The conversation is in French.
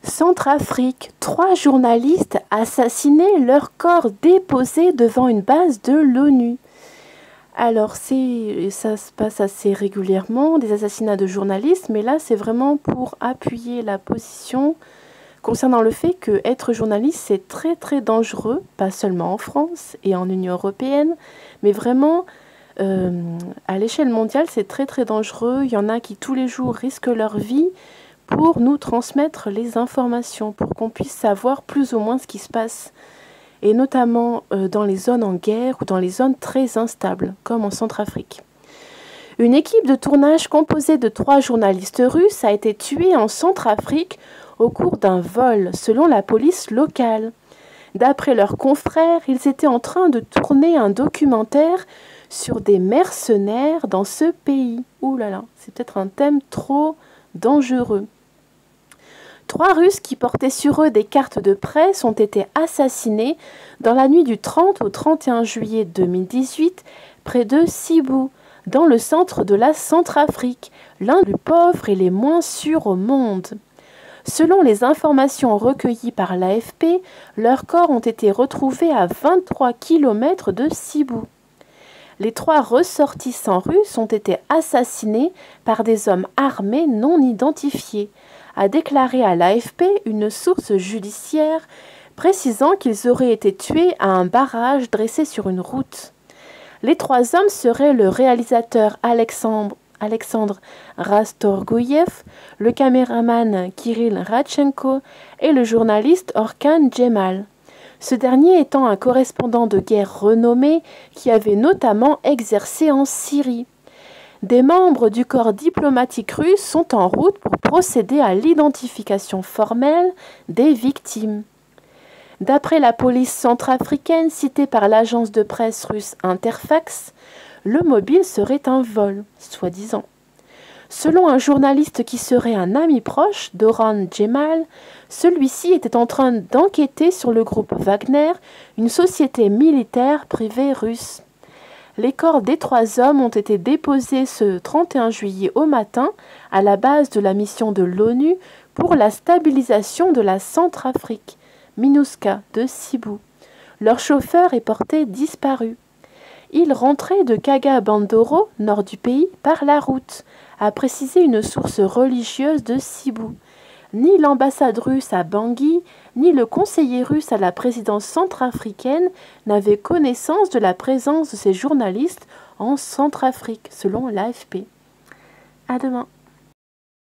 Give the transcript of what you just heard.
Centrafrique, 3 journalistes assassinés, leur corps déposé devant une base de l'ONU. Alors, ça se passe assez régulièrement, des assassinats de journalistes, mais là, c'est vraiment pour appuyer la position concernant le fait que être journaliste, c'est très très dangereux, pas seulement en France et en Union européenne, mais vraiment à l'échelle mondiale, c'est très très dangereux. Il y en a qui tous les jours risquent leur vie pour nous transmettre les informations, pour qu'on puisse savoir plus ou moins ce qui se passe, et notamment dans les zones en guerre ou dans les zones très instables, comme en Centrafrique. Une équipe de tournage composée de 3 journalistes russes a été tuée en Centrafrique au cours d'un vol, selon la police locale. D'après leurs confrères, ils étaient en train de tourner un documentaire sur des mercenaires dans ce pays. Ouh là là, c'est peut-être un thème trop dangereux. 3 Russes qui portaient sur eux des cartes de presse ont été assassinés dans la nuit du 30 au 31 juillet 2018 près de Sibou, dans le centre de la Centrafrique, l'un des plus pauvres et les moins sûrs au monde. Selon les informations recueillies par l'AFP, leurs corps ont été retrouvés à 23 km de Sibou. Les 3 ressortissants russes ont été assassinés par des hommes armés non identifiés, a déclaré à l'AFP une source judiciaire précisant qu'ils auraient été tués à un barrage dressé sur une route. Les 3 hommes seraient le réalisateur Alexandre Rastorgouyev, le caméraman Kirill Radchenko et le journaliste Orkan Djemal. Ce dernier étant un correspondant de guerre renommé qui avait notamment exercé en Syrie. Des membres du corps diplomatique russe sont en route pour procéder à l'identification formelle des victimes. D'après la police centrafricaine citée par l'agence de presse russe Interfax, le mobile serait un vol, soi-disant. Selon un journaliste qui serait un ami proche d'Orkan Djemal, celui-ci était en train d'enquêter sur le groupe Wagner, une société militaire privée russe. Les corps des 3 hommes ont été déposés ce 31 juillet au matin à la base de la mission de l'ONU pour la stabilisation de la Centrafrique, MINUSCA, de Sibou. Leur chauffeur est porté disparu. Il rentrait de Kaga-Bandoro, nord du pays, par la route, a précisé une source religieuse de Sibou. Ni l'ambassade russe à Bangui, ni le conseiller russe à la présidence centrafricaine n'avaient connaissance de la présence de ces journalistes en Centrafrique, selon l'AFP. À demain.